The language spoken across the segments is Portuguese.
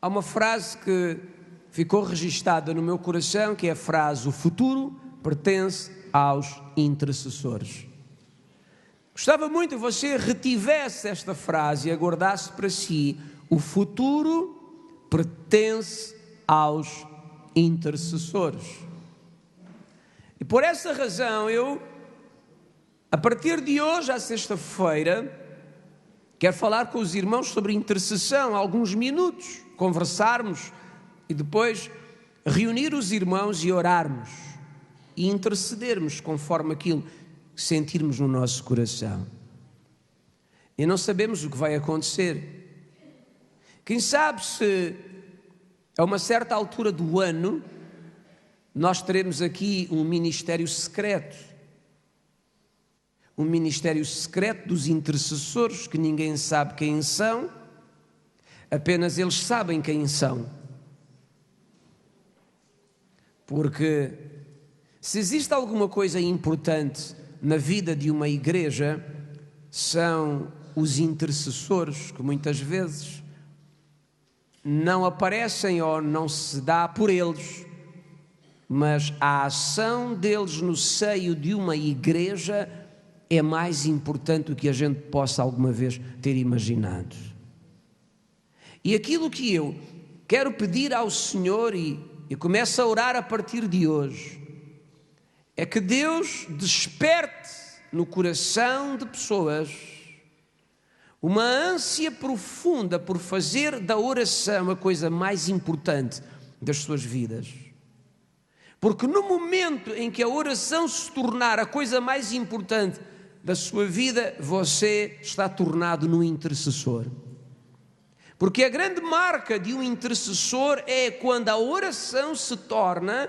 Há uma frase que ficou registada no meu coração, que é a frase: o futuro pertence aos intercessores. Gostava muito que você retivesse esta frase e a guardasse para si: o futuro pertence aos intercessores. E por essa razão eu, a partir de hoje, à sexta-feira, quero falar com os irmãos sobre intercessão, alguns minutos, conversarmos e depois reunir os irmãos e orarmos e intercedermos conforme aquilo que sentirmos no nosso coração. E não sabemos o que vai acontecer. Quem sabe se a uma certa altura do ano nós teremos aqui um ministério secreto. Um ministério secreto dos intercessores, que ninguém sabe quem são, apenas eles sabem quem são. Porque se existe alguma coisa importante na vida de uma igreja, são os intercessores, que muitas vezes não aparecem ou não se dá por eles, mas a ação deles no seio de uma igreja é mais importante do que a gente possa alguma vez ter imaginado. E aquilo que eu quero pedir ao Senhor, e começo a orar a partir de hoje, é que Deus desperte no coração de pessoas uma ânsia profunda por fazer da oração a coisa mais importante das suas vidas. Porque no momento em que a oração se tornar a coisa mais importante da sua vida, você está tornado num intercessor. Porque a grande marca de um intercessor é quando a oração se torna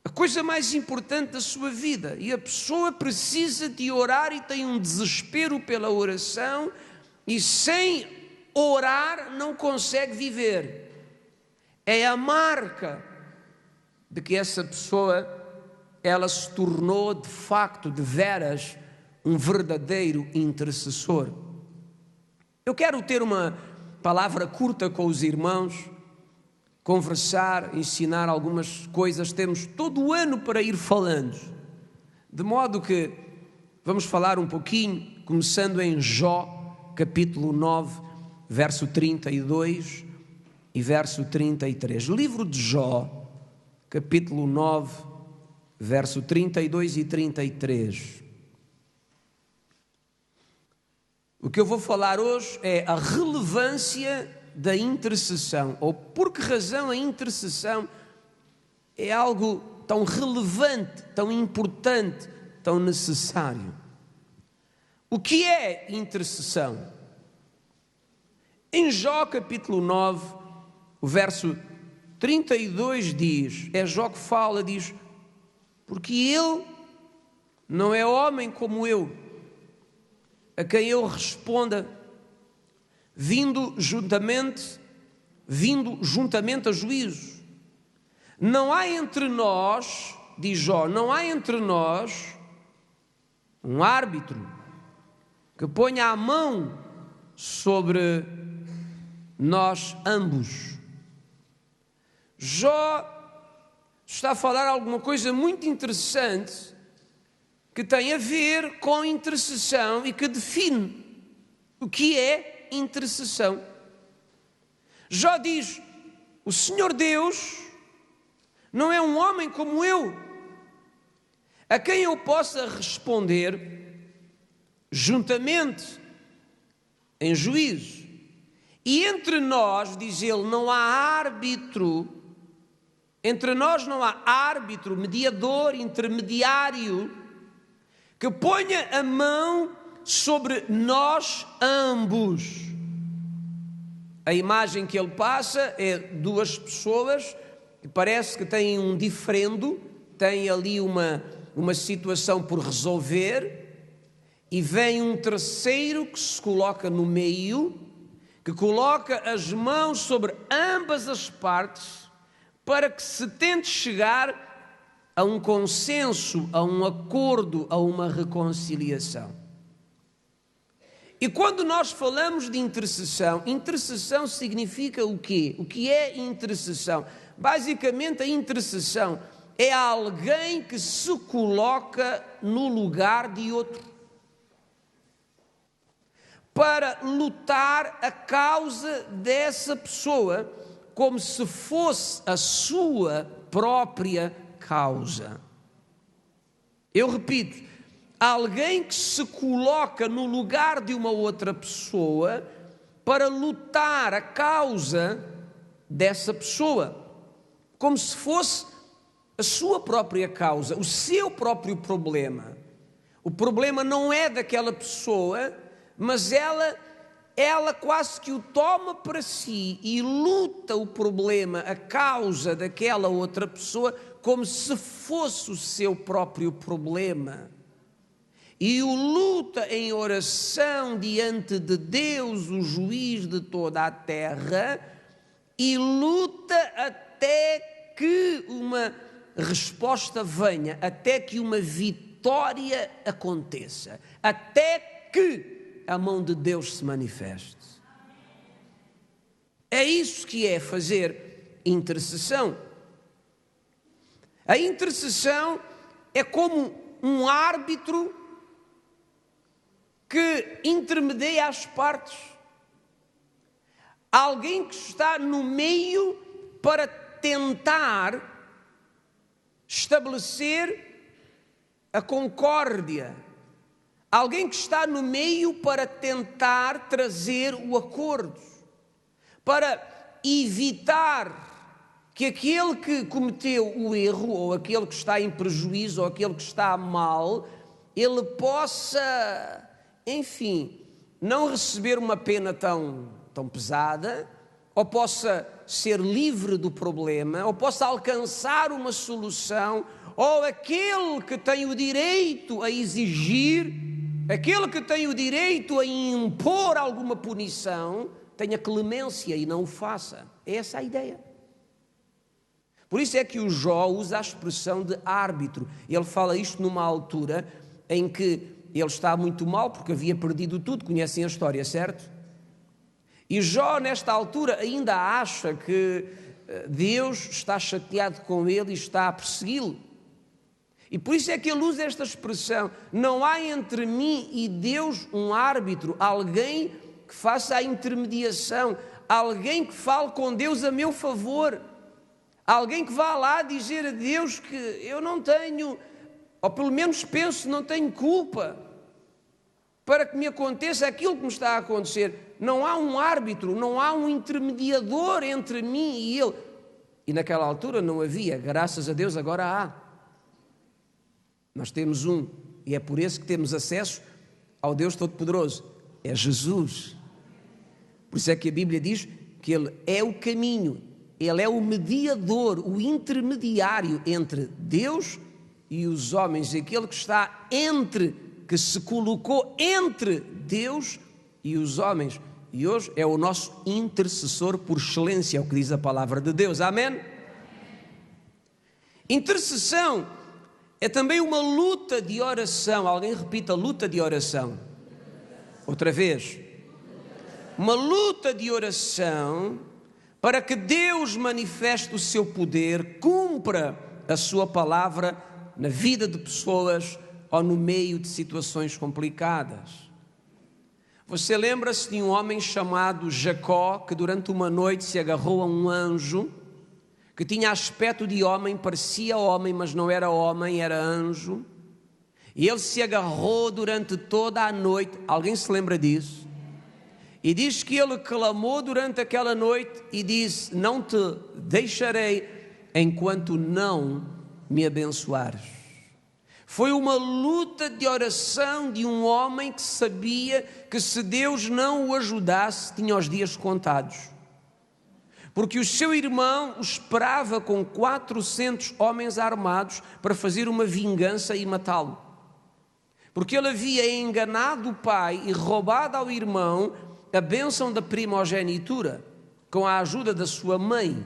a coisa mais importante da sua vida. E a pessoa precisa de orar e tem um desespero pela oração, e sem orar não consegue viver. É a marca de que essa pessoa, ela se tornou de facto, de veras, um verdadeiro intercessor. Eu quero ter uma palavra curta com os irmãos, conversar, ensinar algumas coisas. Temos todo o ano para ir falando, de modo que vamos falar um pouquinho, começando em Jó, capítulo 9, verso 32 e verso 33. Livro de Jó, capítulo 9, verso 32 e 33. O que eu vou falar hoje é a relevância da intercessão, ou por que razão a intercessão é algo tão relevante, tão importante, tão necessário. O que é intercessão? Em Jó capítulo 9, o verso 32 diz, é Jó que fala, diz: porque ele não é homem como eu, a quem eu responda, vindo juntamente a juízo. Não há entre nós, diz Jó, não há entre nós um árbitro que ponha a mão sobre nós ambos. Jó está a falar alguma coisa muito interessante que tem a ver com intercessão e que define o que é intercessão. Jó diz: o Senhor Deus não é um homem como eu, a quem eu possa responder juntamente em juízo. E entre nós, diz ele, não há árbitro, entre nós não há árbitro, mediador, intermediário, que ponha a mão sobre nós ambos. A imagem que ele passa é duas pessoas que parece que têm um diferendo, têm ali uma situação por resolver, e vem um terceiro que se coloca no meio, que coloca as mãos sobre ambas as partes, para que se tente chegar a um consenso, a um acordo, a uma reconciliação. E quando nós falamos de intercessão, intercessão significa o quê? O que é intercessão? Basicamente, a intercessão é alguém que se coloca no lugar de outro para lutar a causa dessa pessoa como se fosse a sua própria causa. Eu repito, alguém que se coloca no lugar de uma outra pessoa para lutar a causa dessa pessoa, como se fosse a sua própria causa, o seu próprio problema. O problema não é daquela pessoa, mas ela quase que o toma para si e luta o problema, a causa daquela outra pessoa, como se fosse o seu próprio problema. E o luta em oração diante de Deus, o juiz de toda a terra, e luta até que uma resposta venha, até que uma vitória aconteça, até que a mão de Deus se manifeste. É isso que é fazer intercessão. A intercessão é como um árbitro que intermedia as partes. Alguém que está no meio para tentar estabelecer a concórdia. Alguém que está no meio para tentar trazer o acordo, para evitar que aquele que cometeu o erro, ou aquele que está em prejuízo, ou aquele que está mal, ele possa, enfim, não receber uma pena tão pesada, ou possa ser livre do problema, ou possa alcançar uma solução, ou aquele que tem o direito a exigir, aquele que tem o direito a impor alguma punição, tenha clemência e não o faça. É essa a ideia. Por isso é que o Jó usa a expressão de árbitro. Ele fala isto numa altura em que ele está muito mal porque havia perdido tudo. Conhecem a história, certo? E Jó, nesta altura, ainda acha que Deus está chateado com ele e está a persegui-lo. E por isso é que ele usa esta expressão: não há entre mim e Deus um árbitro, alguém que faça a intermediação, alguém que fale com Deus a meu favor, alguém que vá lá dizer a Deus que eu não tenho, ou pelo menos penso, não tenho culpa para que me aconteça aquilo que me está a acontecer. Não há um árbitro, não há um intermediador entre mim e ele. E naquela altura não havia, graças a Deus agora há. Nós temos um, e é por isso que temos acesso ao Deus Todo-Poderoso, é Jesus. Por isso é que a Bíblia diz que Ele é o caminho, Ele é o mediador, o intermediário entre Deus e os homens, aquele que está que se colocou entre Deus e os homens. E hoje é o nosso intercessor por excelência, é o que diz a palavra de Deus. Amém? Intercessão é também uma luta de oração. Alguém repita: luta de oração. Outra vez. Uma luta de oração para que Deus manifeste o seu poder, cumpra a sua palavra na vida de pessoas ou no meio de situações complicadas. Você lembra-se de um homem chamado Jacó, que durante uma noite se agarrou a um anjo, que tinha aspecto de homem, parecia homem, mas não era homem, era anjo. E ele se agarrou durante toda a noite. Alguém se lembra disso? E diz que ele clamou durante aquela noite e disse: não te deixarei enquanto não me abençoares. Foi uma luta de oração de um homem que sabia que se Deus não o ajudasse, tinha os dias contados. Porque o seu irmão o esperava com 400 homens armados para fazer uma vingança e matá-lo. Porque ele havia enganado o pai e roubado ao irmão a bênção da primogenitura, com a ajuda da sua mãe,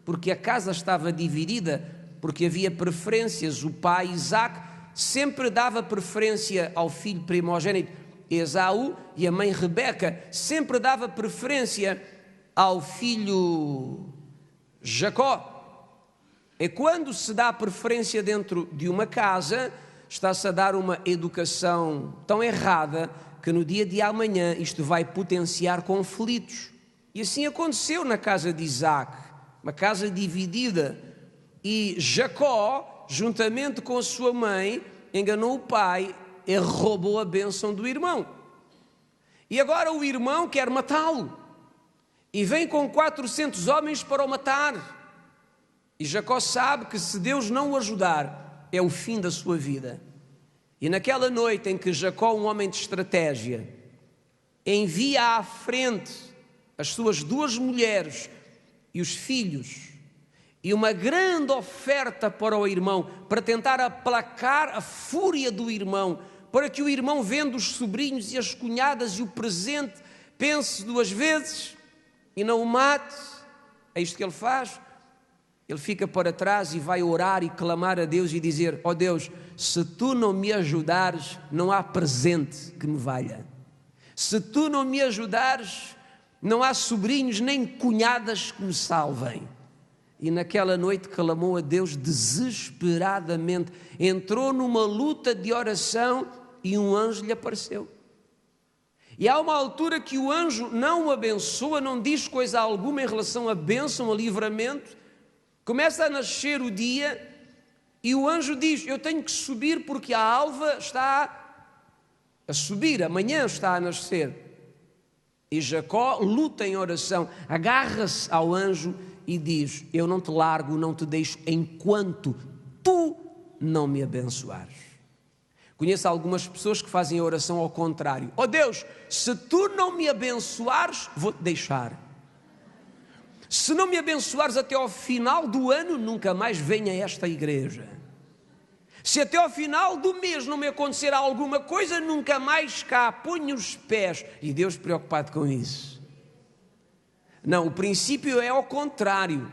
porque a casa estava dividida, porque havia preferências. O pai Isaac sempre dava preferência ao filho primogênito Esaú, e a mãe Rebeca sempre dava preferência ao filho Jacó. E quando se dá preferência dentro de uma casa, está-se a dar uma educação tão errada que no dia de amanhã isto vai potenciar conflitos. E assim aconteceu na casa de Isaac, uma casa dividida. E Jacó, juntamente com a sua mãe, enganou o pai e roubou a bênção do irmão. E agora o irmão quer matá-lo. E vem com 400 homens para o matar. E Jacó sabe que se Deus não o ajudar, é o fim da sua vida. E naquela noite em que Jacó, um homem de estratégia, envia à frente as suas 2 mulheres e os filhos, e uma grande oferta para o irmão, para tentar aplacar a fúria do irmão, para que o irmão, vendo os sobrinhos e as cunhadas e o presente, pense 2 vezes e não o mate. É isto que ele faz. Ele fica para trás e vai orar e clamar a Deus e dizer: ó Deus, se tu não me ajudares, não há presente que me valha. Se tu não me ajudares, não há sobrinhos nem cunhadas que me salvem. E naquela noite clamou a Deus desesperadamente, entrou numa luta de oração e um anjo lhe apareceu. E há uma altura que o anjo não o abençoa, não diz coisa alguma em relação à bênção, a livramento. Começa a nascer o dia e o anjo diz: eu tenho que subir porque a alva está a subir, amanhã está a nascer. E Jacó luta em oração, agarra-se ao anjo e diz: eu não te largo, não te deixo enquanto tu não me abençoares. Conheço algumas pessoas que fazem a oração ao contrário: ó Deus, se tu não me abençoares, vou-te deixar. Se não me abençoares até ao final do ano, nunca mais venha a esta igreja. Se até ao final do mês não me acontecer alguma coisa, nunca mais cá ponho os pés. E Deus preocupado com isso. Não, o princípio é ao contrário.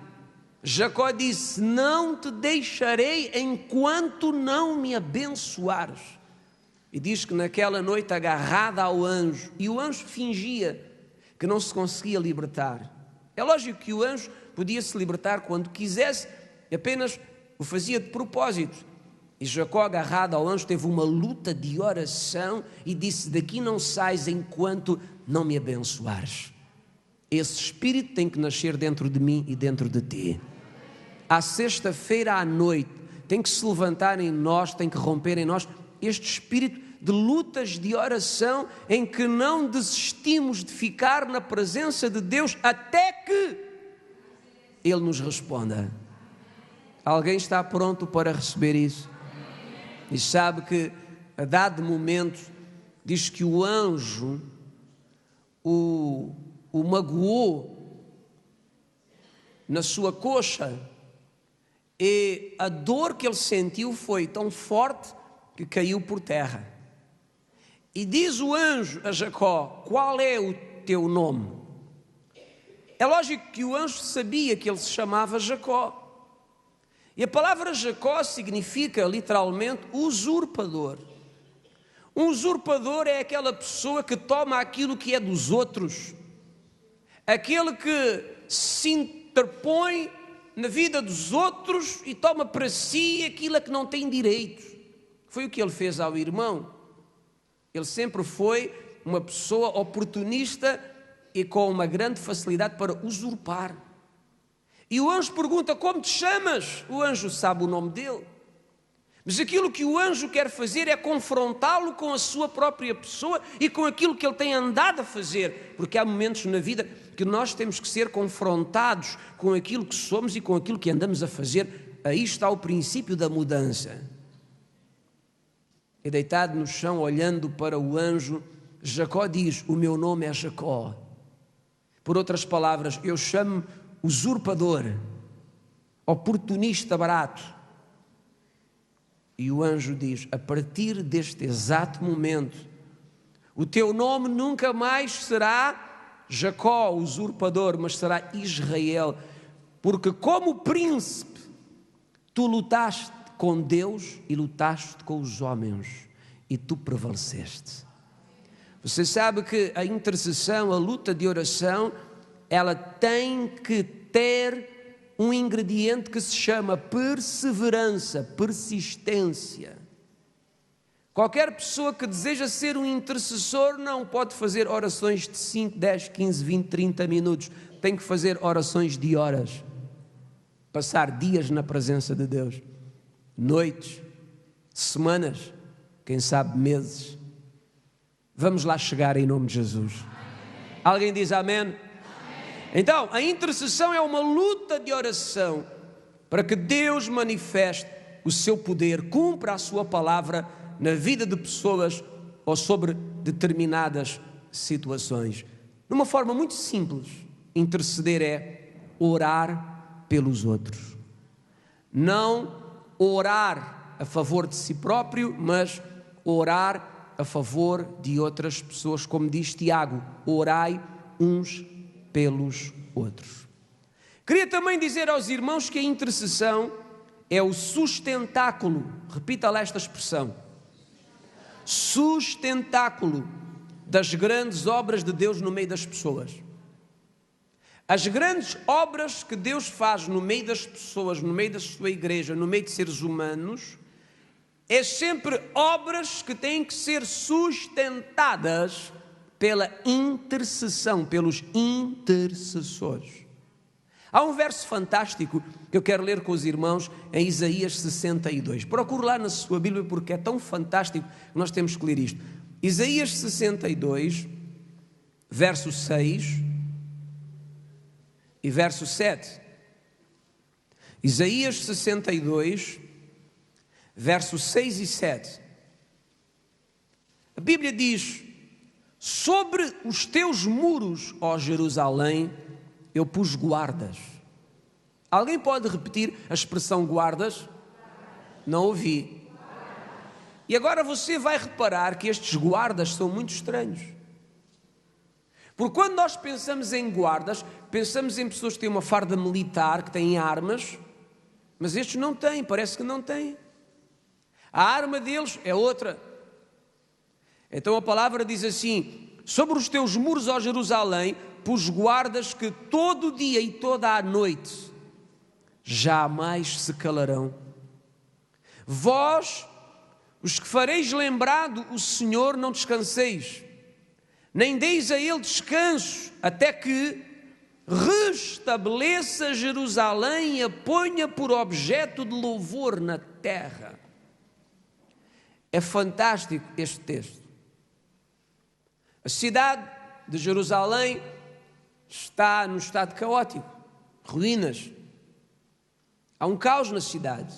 Jacó disse: não te deixarei enquanto não me abençoares. E diz que naquela noite, agarrada ao anjo, e o anjo fingia que não se conseguia libertar. É lógico que o anjo podia se libertar quando quisesse, apenas o fazia de propósito. E Jacó, agarrado ao anjo, teve uma luta de oração e disse: daqui não sais enquanto não me abençoares. Esse espírito tem que nascer dentro de mim e dentro de ti. À sexta-feira à noite tem que se levantar em nós, tem que romper em nós este espírito de lutas de oração, em que não desistimos de ficar na presença de Deus até que Ele nos responda. Alguém está pronto para receber isso? E sabe que a dado momento diz que o anjo o magoou na sua coxa, e a dor que ele sentiu foi tão forte que caiu por terra. E diz o anjo a Jacó: qual é o teu nome? É lógico que o anjo sabia que ele se chamava Jacó. E a palavra Jacó significa literalmente usurpador. Um usurpador é aquela pessoa que toma aquilo que é dos outros, aquele que se interpõe na vida dos outros e toma para si aquilo a que não tem direito. Foi o que ele fez ao irmão. Ele sempre foi uma pessoa oportunista e com uma grande facilidade para usurpar. E o anjo pergunta: como te chamas? O anjo sabe o nome dele. Mas aquilo que o anjo quer fazer é confrontá-lo com a sua própria pessoa e com aquilo que ele tem andado a fazer. Porque há momentos na vida que nós temos que ser confrontados com aquilo que somos e com aquilo que andamos a fazer. Aí está o princípio da mudança. E deitado no chão, olhando para o anjo, Jacó diz: o meu nome é Jacó. Por outras palavras, eu chamo usurpador, oportunista barato. E o anjo diz: a partir deste exato momento, o teu nome nunca mais será Jacó, usurpador, mas será Israel, porque como príncipe tu lutaste com Deus e lutaste com os homens e tu prevaleceste. Você sabe que a intercessão, a luta de oração, ela tem que ter um ingrediente que se chama perseverança, persistência. Qualquer pessoa que deseja ser um intercessor não pode fazer orações de 5, 10, 15, 20, 30 minutos. Tem que fazer orações de horas. Passar dias na presença de Deus. Noites, semanas, quem sabe meses. Vamos lá chegar em nome de Jesus. Alguém diz amém? Amém. Então, a intercessão é uma luta de oração para que Deus manifeste o seu poder, cumpra a sua palavra na vida de pessoas ou sobre determinadas situações. De uma forma muito simples, interceder é orar pelos outros. Não orar a favor de si próprio, mas orar a favor de outras pessoas, como diz Tiago, orai uns pelos outros. Queria também dizer aos irmãos que a intercessão é o sustentáculo, repita lá esta expressão, sustentáculo das grandes obras de Deus no meio das pessoas. As grandes obras que Deus faz no meio das pessoas, no meio da sua igreja, no meio de seres humanos, é sempre obras que têm que ser sustentadas pela intercessão, pelos intercessores. Há um verso fantástico que eu quero ler com os irmãos em Isaías 62. Procure lá na sua Bíblia porque é tão fantástico que nós temos que ler isto. Isaías 62, verso 6 e verso 7. Isaías 62, versos 6 e 7. A Bíblia diz: sobre os teus muros, ó Jerusalém, eu pus guardas. Alguém pode repetir a expressão guardas? Não ouvi. E agora você vai reparar que estes guardas são muito estranhos. Porque quando nós pensamos em guardas, pensamos em pessoas que têm uma farda militar, que têm armas, mas estes não têm, parece que não têm. A arma deles é outra. Então a palavra diz assim: sobre os teus muros, ó Jerusalém, pus guardas que todo dia e toda a noite jamais se calarão. Vós, os que fareis lembrado o Senhor, não descanseis, nem deis a Ele descanso, até que restabeleça Jerusalém e a ponha por objeto de louvor na terra. É fantástico este texto. A cidade de Jerusalém está num estado caótico, ruínas. Há um caos na cidade.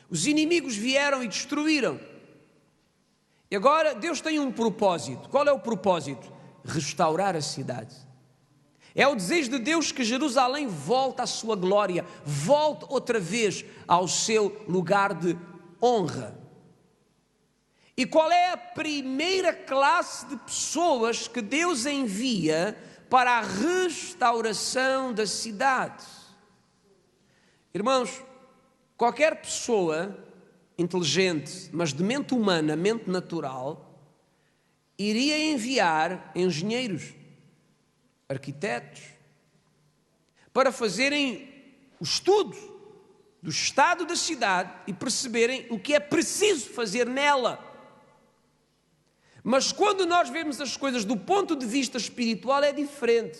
Os inimigos vieram e destruíram. E agora Deus tem um propósito. Qual é o propósito? Restaurar a cidade. É o desejo de Deus que Jerusalém volte à sua glória, volte outra vez ao seu lugar de honra. E qual é a primeira classe de pessoas que Deus envia para a restauração da cidade? Irmãos, qualquer pessoa inteligente, mas de mente humana, mente natural, iria enviar engenheiros, arquitetos, para fazerem o estudo do estado da cidade e perceberem o que é preciso fazer nela. Mas quando nós vemos as coisas do ponto de vista espiritual é diferente.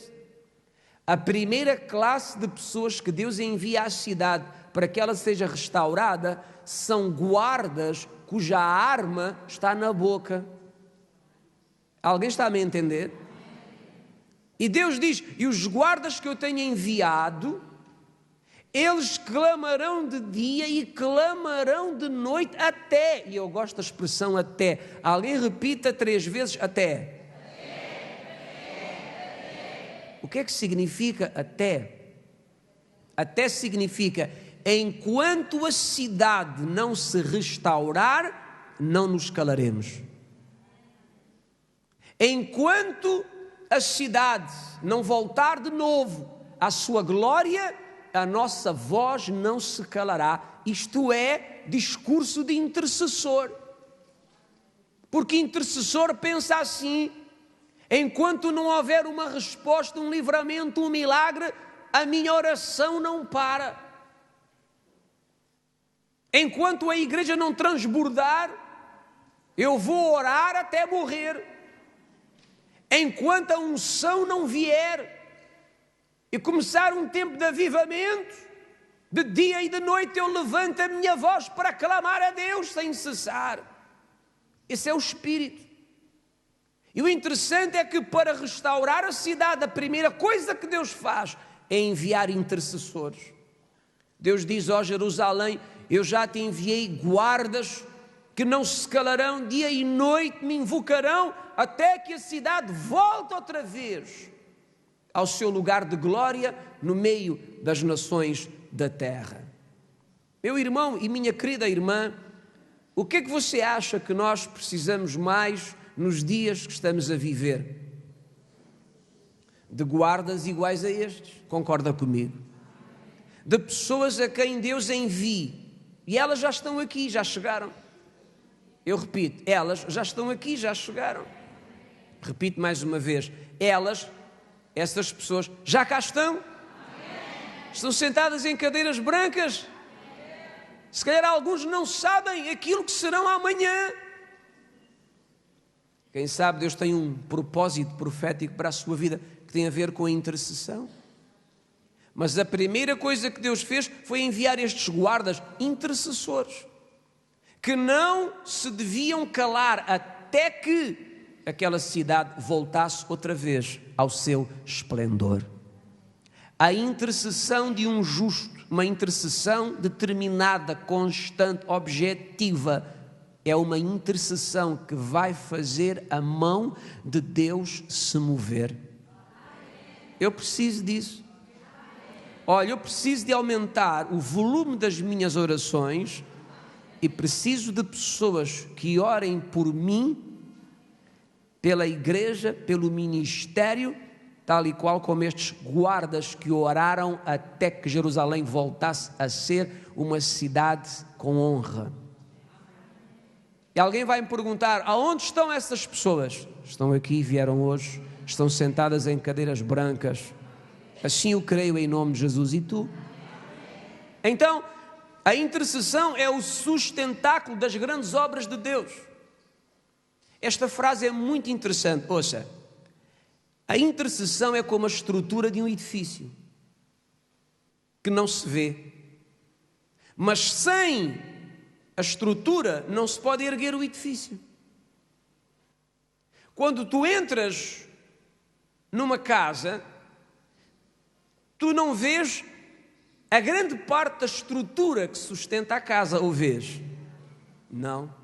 A primeira classe de pessoas que Deus envia à cidade para que ela seja restaurada são guardas cuja arma está na boca. Alguém está a me entender? E Deus diz: e os guardas que eu tenho enviado, eles clamarão de dia e clamarão de noite até. E eu gosto da expressão até. Alguém repita 3 vezes até. O que é que significa até? Até significa enquanto a cidade não se restaurar, não nos calaremos. Enquanto a cidade não voltar de novo à sua glória, a nossa voz não se calará. Isto é discurso de intercessor. Porque intercessor pensa assim: Enquanto não houver uma resposta, um livramento, um milagre, a minha oração não para. Enquanto a igreja não transbordar, eu vou orar até morrer. Enquanto a unção não vier e começar um tempo de avivamento, de dia e de noite eu levanto a minha voz para clamar a Deus sem cessar. Esse é o Espírito. E o interessante é que para restaurar a cidade, a primeira coisa que Deus faz é enviar intercessores. Deus diz: ó Jerusalém, eu já te enviei guardas que não se calarão, dia e noite me invocarão, até que a cidade volte outra vez ao seu lugar de glória no meio das nações da terra. Meu irmão e minha querida irmã, o que é que você acha que nós precisamos mais nos dias que estamos a viver? De guardas iguais a estes, concorda comigo? De pessoas a quem Deus envie, e elas já estão aqui, já chegaram. Eu repito, elas já estão aqui, já chegaram. Repito mais uma vez, essas pessoas já cá estão. Estão sentadas em cadeiras brancas. Se calhar alguns não sabem aquilo que serão amanhã. Quem sabe Deus tem um propósito profético para a sua vida que tem a ver com a intercessão. Mas a primeira coisa que Deus fez foi enviar estes guardas intercessores, que não se deviam calar até que aquela cidade voltasse outra vez ao seu esplendor. A intercessão de um justo, uma intercessão determinada, constante, objetiva, é uma intercessão que vai fazer a mão de Deus se mover. Eu preciso disso. Olha, eu preciso de aumentar o volume das minhas orações e preciso de pessoas que orem por mim, pela igreja, pelo ministério, tal e qual como estes guardas que oraram até que Jerusalém voltasse a ser uma cidade com honra. E alguém vai me perguntar: aonde estão essas pessoas? Estão aqui, vieram hoje, estão sentadas em cadeiras brancas. Assim eu creio em nome de Jesus. E tu? Então, a intercessão é o sustentáculo das grandes obras de Deus. Esta frase é muito interessante. Ouça, a intercessão é como a estrutura de um edifício que não se vê, mas sem a estrutura não se pode erguer o edifício. Quando tu entras numa casa, tu não vês a grande parte da estrutura que sustenta a casa, ou vês? Não,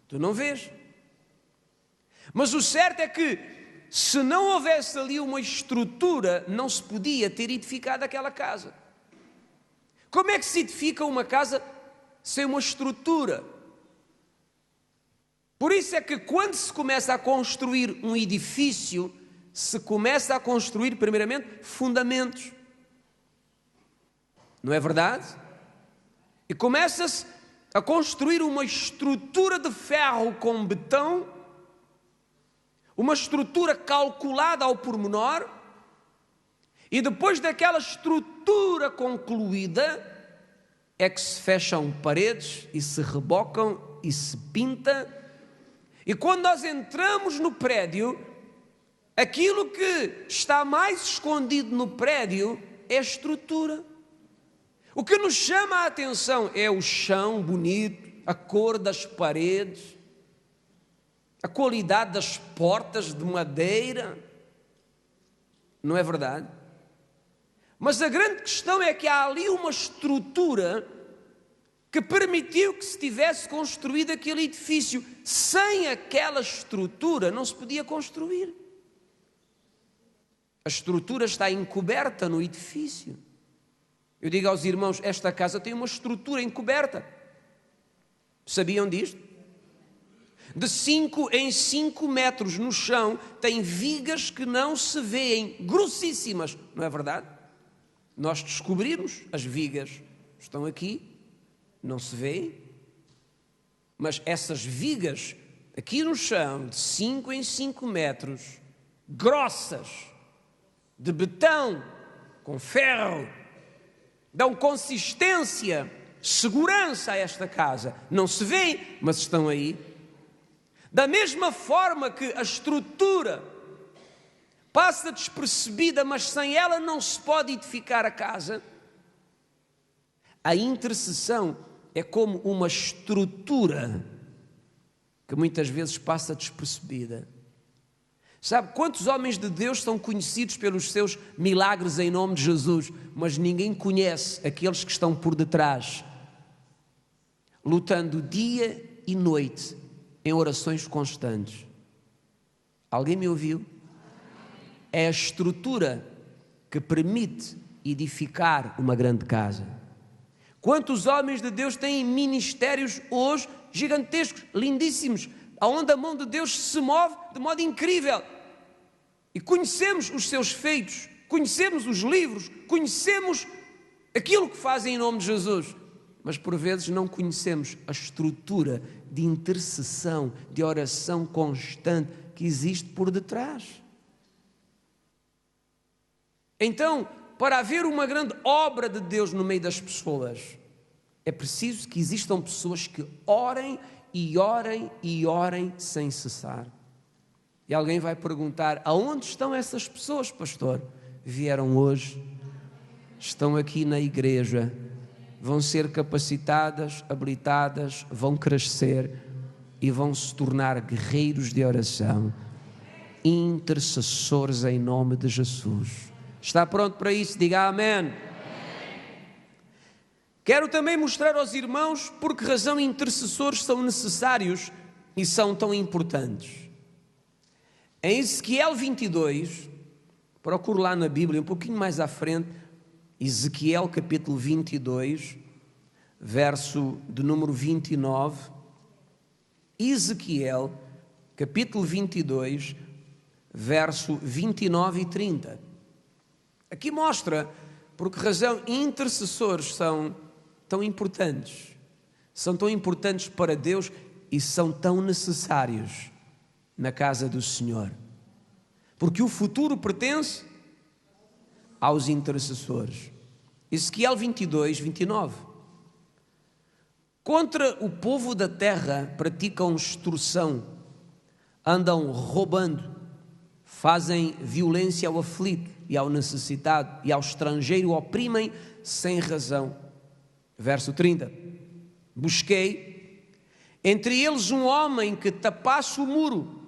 tu não vês. Mas o certo é que, se não houvesse ali uma estrutura, não se podia ter edificado aquela casa. Como é que se edifica uma casa sem uma estrutura? Por isso é que quando se começa a construir um edifício, se começa a construir primeiramente fundamentos. Não é verdade? E começa-se a construir uma estrutura de ferro com betão, uma estrutura calculada ao pormenor, e depois daquela estrutura concluída é que se fecham paredes e se rebocam e se pinta. E quando nós entramos no prédio, aquilo que está mais escondido no prédio é a estrutura. O que nos chama a atenção é o chão bonito, a cor das paredes, a qualidade das portas de madeira. Não é verdade? Mas a grande questão é que há ali uma estrutura que permitiu que se tivesse construído aquele edifício. Sem aquela estrutura não se podia construir. A estrutura está encoberta no edifício. Eu digo aos irmãos, esta casa tem uma estrutura encoberta. Sabiam disto? De 5 em 5 metros no chão tem vigas que não se vêem, grossíssimas, não é verdade? Nós descobrimos, as vigas estão aqui, não se vêem, mas essas vigas aqui no chão, de 5 em 5 metros, grossas, de betão, com ferro, dão consistência, segurança a esta casa. Não se vê, mas estão aí. Da mesma forma que a estrutura passa despercebida, mas sem ela não se pode edificar a casa, a intercessão é como uma estrutura que muitas vezes passa despercebida. Sabe, quantos homens de Deus são conhecidos pelos seus milagres em nome de Jesus, mas ninguém conhece aqueles que estão por detrás, lutando dia e noite em orações constantes. Alguém me ouviu? É a estrutura que permite edificar uma grande casa. Quantos homens de Deus têm ministérios hoje gigantescos, lindíssimos, onde a mão de Deus se move de modo incrível. E conhecemos os seus feitos, conhecemos os livros, conhecemos aquilo que fazem em nome de Jesus, mas por vezes não conhecemos a estrutura de intercessão, de oração constante que existe por detrás. Então, para haver uma grande obra de Deus no meio das pessoas, é preciso que existam pessoas que orem e orem e orem sem cessar. E alguém vai perguntar: aonde estão essas pessoas, pastor? Vieram hoje, estão aqui na igreja, vão ser capacitadas, habilitadas, vão crescer e vão se tornar guerreiros de oração, intercessores em nome de Jesus. Está pronto para isso? Diga amém. Quero também mostrar aos irmãos por que razão intercessores são necessários e são tão importantes. Em Ezequiel 22, procure lá na Bíblia, um pouquinho mais à frente, Ezequiel capítulo 22, verso de número 29. Ezequiel capítulo 22, verso 29 e 30. Aqui mostra por que razão intercessores são tão importantes para Deus e são tão necessários na casa do Senhor. Porque o futuro pertence aos intercessores. Ezequiel 22, 29. Contra o povo da terra praticam extorsão, andam roubando, fazem violência ao aflito e ao necessitado, e ao estrangeiro oprimem sem razão. Verso 30. Busquei entre eles um homem que tapasse o muro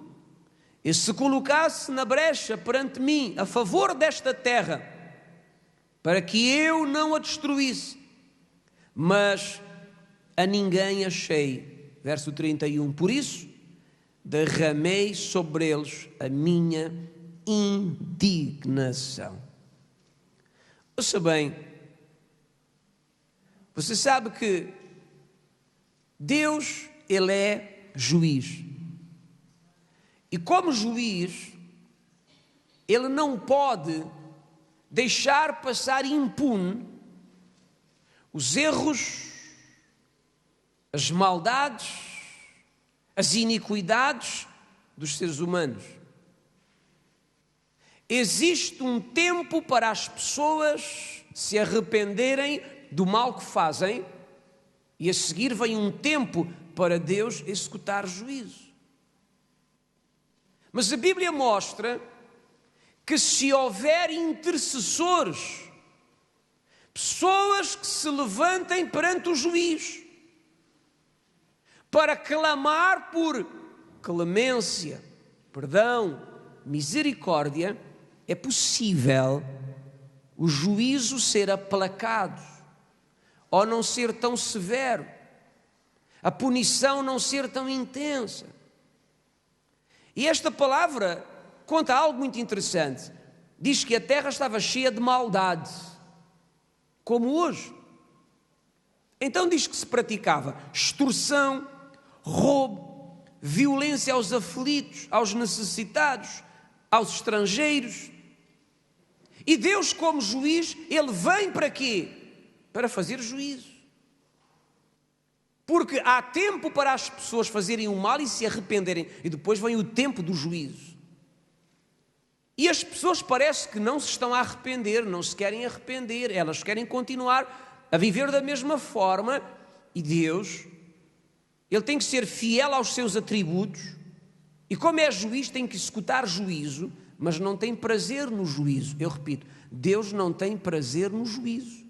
e se colocasse na brecha perante mim, a favor desta terra, para que eu não a destruísse, mas a ninguém achei. Verso 31. Por isso derramei sobre eles a minha indignação. Ouça bem, você sabe que Deus, Ele é juiz. E como juiz, Ele não pode deixar passar impune os erros, as maldades, as iniquidades dos seres humanos. Existe um tempo para as pessoas se arrependerem do mal que fazem e a seguir vem um tempo para Deus executar juízo. Mas a Bíblia mostra que se houver intercessores, pessoas que se levantem perante o juiz para clamar por clemência, perdão, misericórdia, é possível o juízo ser aplacado, ou não ser tão severo, a punição não ser tão intensa. E esta palavra conta algo muito interessante. Diz que a terra estava cheia de maldade, como hoje. Então diz que se praticava extorsão, roubo, violência aos aflitos, aos necessitados, aos estrangeiros. E Deus, como juiz, Ele vem para quê? Para fazer juízo. Porque há tempo para as pessoas fazerem o mal e se arrependerem. E depois vem o tempo do juízo. E as pessoas parece que não se estão a arrepender, não se querem arrepender, elas querem continuar a viver da mesma forma. E Deus, Ele tem que ser fiel aos seus atributos, e como é juiz tem que executar juízo, mas não tem prazer no juízo. Eu repito, Deus não tem prazer no juízo.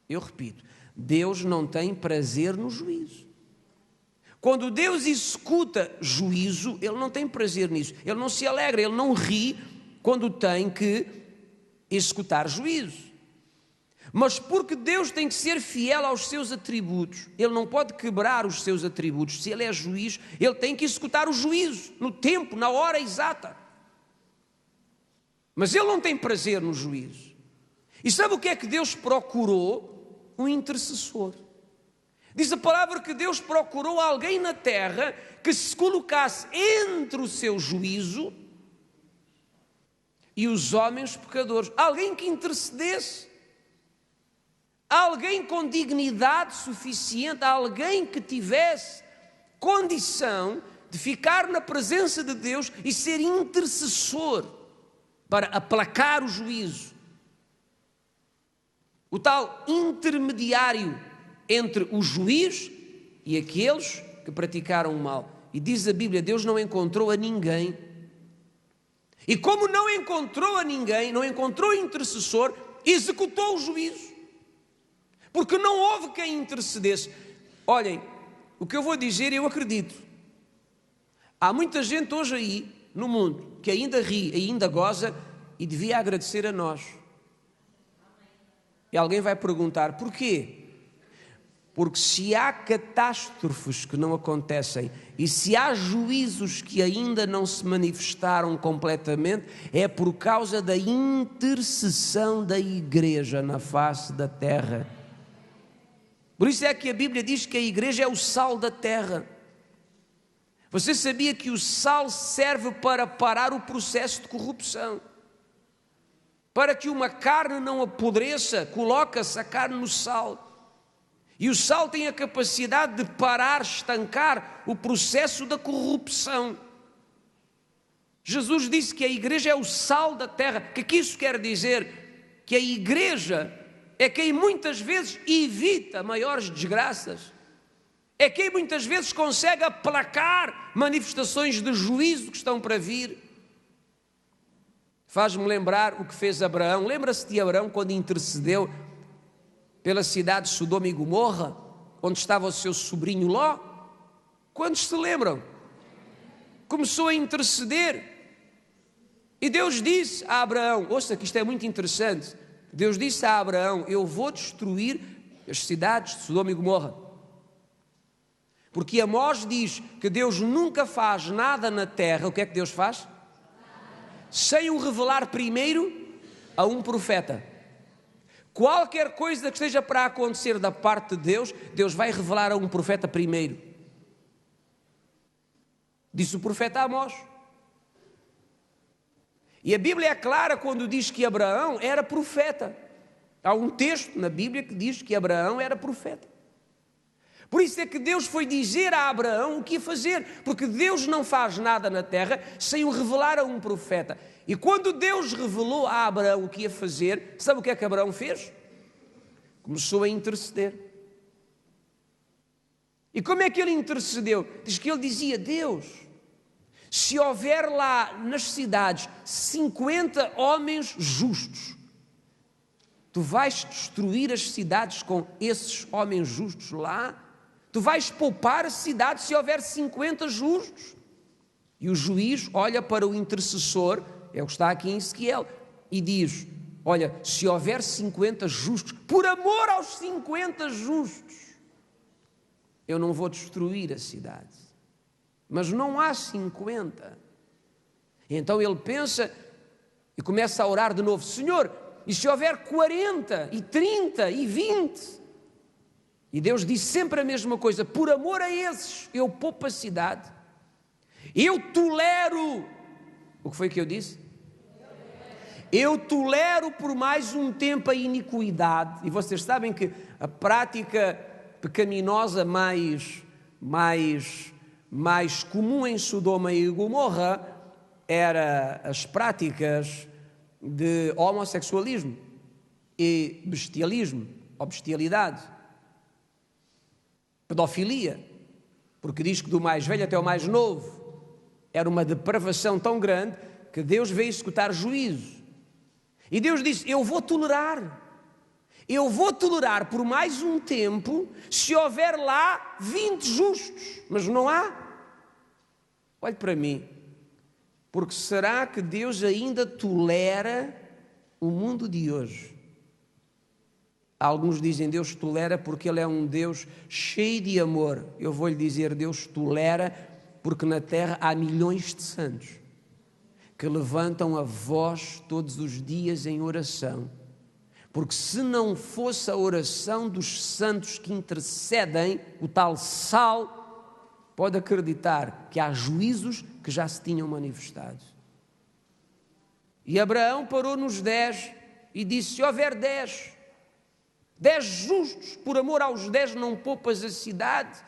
Eu repito, Deus não tem prazer no juízo. Quando Deus executa juízo, Ele não tem prazer nisso. Ele não se alegra, Ele não ri quando tem que executar juízo. Mas porque Deus tem que ser fiel aos seus atributos, Ele não pode quebrar os seus atributos. Se Ele é juiz, Ele tem que executar o juízo no tempo, na hora exata. Mas Ele não tem prazer no juízo. E sabe o que é que Deus procurou? Um intercessor. Diz a palavra que Deus procurou alguém na terra que se colocasse entre o seu juízo e os homens pecadores. Alguém que intercedesse. Alguém com dignidade suficiente, alguém que tivesse condição de ficar na presença de Deus e ser intercessor para aplacar o juízo. O tal intermediário entre o juiz e aqueles que praticaram o mal. E diz a Bíblia, Deus não encontrou a ninguém. E como não encontrou a ninguém, não encontrou intercessor, executou o juízo. Porque não houve quem intercedesse. Olhem, o que eu vou dizer eu acredito. Há muita gente hoje aí no mundo que ainda ri, ainda goza e devia agradecer a nós. E alguém vai perguntar, porquê? Porque se há catástrofes que não acontecem e se há juízos que ainda não se manifestaram completamente, é por causa da intercessão da igreja na face da terra. Por isso é que a Bíblia diz que a igreja é o sal da terra. Você sabia que o sal serve para parar o processo de corrupção? Para que uma carne não apodreça, coloca-se a carne no sal. E o sal tem a capacidade de parar, estancar o processo da corrupção. Jesus disse que a igreja é o sal da terra. O que isso quer dizer? Que a igreja é quem muitas vezes evita maiores desgraças. É quem muitas vezes consegue aplacar manifestações de juízo que estão para vir. Faz-me lembrar o que fez Abraão. Lembra-se de Abraão quando intercedeu pela cidade de Sodoma e Gomorra, onde estava o seu sobrinho Ló? Quantos se lembram? Começou a interceder. E Deus disse a Abraão, ouça que isto é muito interessante, Deus disse a Abraão, eu vou destruir as cidades de Sodoma e Gomorra. Porque Amós diz que Deus nunca faz nada na terra, o que é que Deus faz? Sem o revelar primeiro a um profeta. Qualquer coisa que esteja para acontecer da parte de Deus, Deus vai revelar a um profeta primeiro. Disse o profeta Amós. E a Bíblia é clara quando diz que Abraão era profeta. Há um texto na Bíblia que diz que Abraão era profeta. Por isso é que Deus foi dizer a Abraão o que ia fazer, porque Deus não faz nada na terra sem o revelar a um profeta. E quando Deus revelou a Abraão o que ia fazer, sabe o que é que Abraão fez? Começou a interceder. E como é que ele intercedeu? Diz que ele dizia, Deus, se houver lá nas cidades 50 homens justos, tu vais destruir as cidades com esses homens justos lá? Tu vais poupar a cidade se houver 50 justos? E o juiz olha para o intercessor, é o que está aqui em Ezequiel, e diz, olha, se houver 50 justos, por amor aos 50 justos, eu não vou destruir a cidade. Mas não há 50. Então ele pensa e começa a orar de novo, Senhor, e se houver 40, e 30, e 20? E Deus diz sempre a mesma coisa, por amor a esses, eu poupo a cidade. Eu tolero, o que foi que eu disse? Eu tolero por mais um tempo a iniquidade. E vocês sabem que a prática pecaminosa mais comum em Sodoma e Gomorra era as práticas de homossexualismo e bestialismo, ou bestialidade, pedofilia, porque diz que do mais velho até o mais novo era uma depravação tão grande que Deus veio executar juízo. E Deus disse: eu vou tolerar por mais um tempo, se houver lá 20 justos, mas não há. Olhe para mim, porque será que Deus ainda tolera o mundo de hoje? Alguns dizem Deus tolera porque Ele é um Deus cheio de amor. Eu vou lhe dizer, Deus tolera porque na terra há milhões de santos que levantam a voz todos os dias em oração. Porque se não fosse a oração dos santos que intercedem, o tal sal, pode acreditar que há juízos que já se tinham manifestado. E Abraão parou nos 10 e disse: se houver 10 justos, por amor aos 10 não poupas a cidade?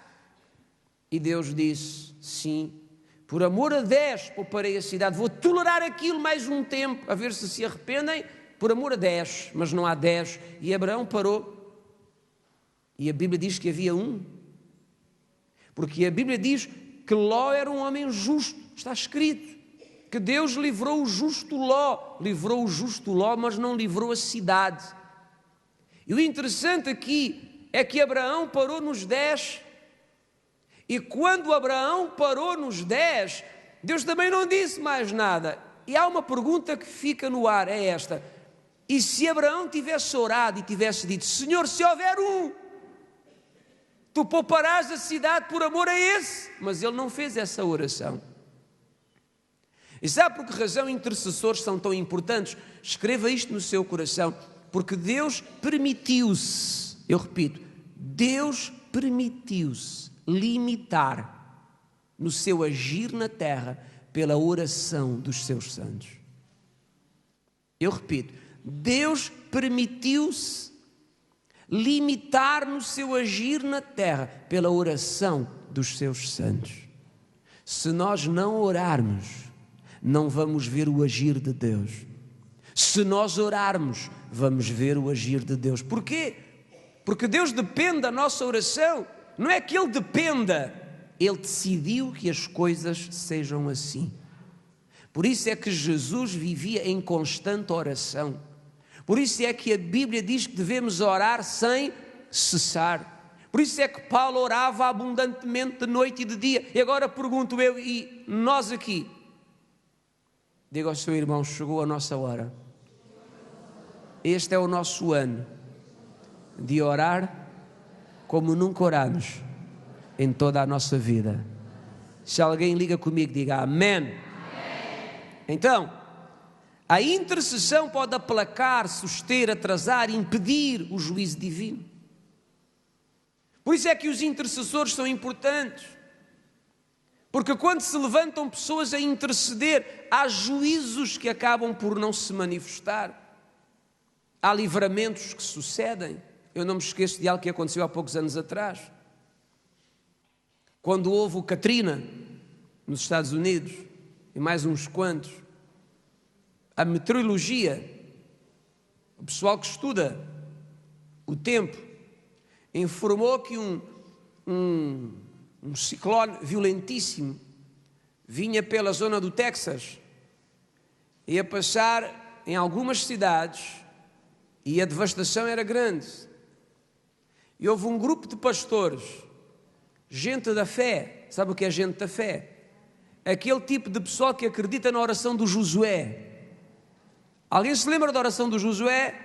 E Deus disse: sim, por amor a 10 pouparei a cidade, vou tolerar aquilo mais um tempo, a ver se arrependem, por amor a 10, mas não há 10. E Abraão parou, e a Bíblia diz que havia um, porque a Bíblia diz que Ló era um homem justo, está escrito, que Deus livrou o justo Ló, mas não livrou a cidade. E o interessante aqui é que Abraão parou nos 10, e quando Abraão parou nos 10, Deus também não disse mais nada. E há uma pergunta que fica no ar, é esta: e se Abraão tivesse orado e tivesse dito: Senhor, se houver um, tu pouparás a cidade por amor a esse? Mas ele não fez essa oração. E sabe por que razão intercessores são tão importantes? Escreva isto no seu coração. Porque Deus permitiu-se, eu repito, Deus permitiu-se limitar no seu agir na terra pela oração dos seus santos. Eu repito, Deus permitiu-se limitar no seu agir na terra pela oração dos seus santos. Se nós não orarmos, não vamos ver o agir de Deus. Se nós orarmos, vamos ver o agir de Deus. Porquê? Porque Deus depende da nossa oração. Não é que Ele dependa, Ele decidiu que as coisas sejam assim. Por isso é que Jesus vivia em constante oração. Por isso é que a Bíblia diz que devemos orar sem cessar. Por isso é que Paulo orava abundantemente de noite e de dia. E agora pergunto eu e nós aqui, diga ao seu irmão: chegou a nossa hora. Este é o nosso ano de orar como nunca oramos em toda a nossa vida. Se alguém liga comigo, diga amém. Amém. Então, a intercessão pode aplacar, suster, atrasar, impedir o juízo divino. Por isso é que os intercessores são importantes. Porque quando se levantam pessoas a interceder, há juízos que acabam por não se manifestar. Há livramentos que sucedem. Eu não me esqueço de algo que aconteceu há poucos anos atrás. Quando houve o Katrina, nos Estados Unidos, e mais uns quantos, a meteorologia, o pessoal que estuda o tempo, informou que um ciclone violentíssimo vinha pela zona do Texas, ia passar em algumas cidades e a devastação era grande. E houve um grupo de pastores, gente da fé. Sabe o que é gente da fé? Aquele tipo de pessoal que acredita na oração do Josué. Alguém se lembra da oração do Josué?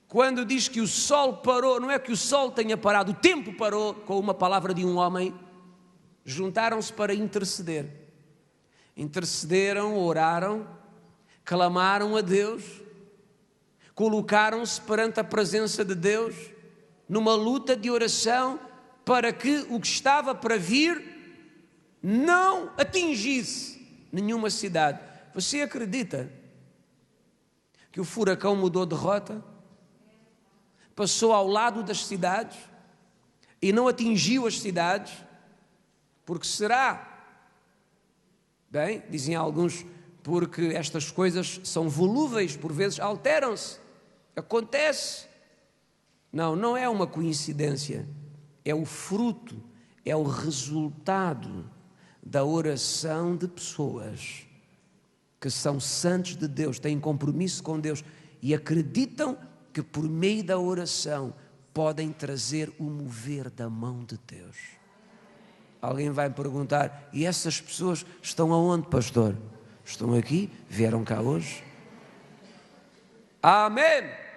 Quando diz que o sol parou, não é que o sol tenha parado, o tempo parou, com uma palavra de um homem. Juntaram-se para interceder. Intercederam, oraram, clamaram a Deus, colocaram-se perante a presença de Deus, numa luta de oração, para que o que estava para vir não atingisse nenhuma cidade. Você acredita que o furacão mudou de rota? Passou ao lado das cidades e não atingiu as cidades? Porque será Bem, dizem alguns, porque estas coisas são volúveis, por vezes alteram-se, acontece. Não, não é uma coincidência, é o fruto, é o resultado da oração de pessoas que são santos de Deus, têm compromisso com Deus e acreditam que por meio da oração podem trazer o mover da mão de Deus. Alguém vai perguntar, e essas pessoas estão aonde, pastor? Estão aqui? Vieram cá hoje? Amém!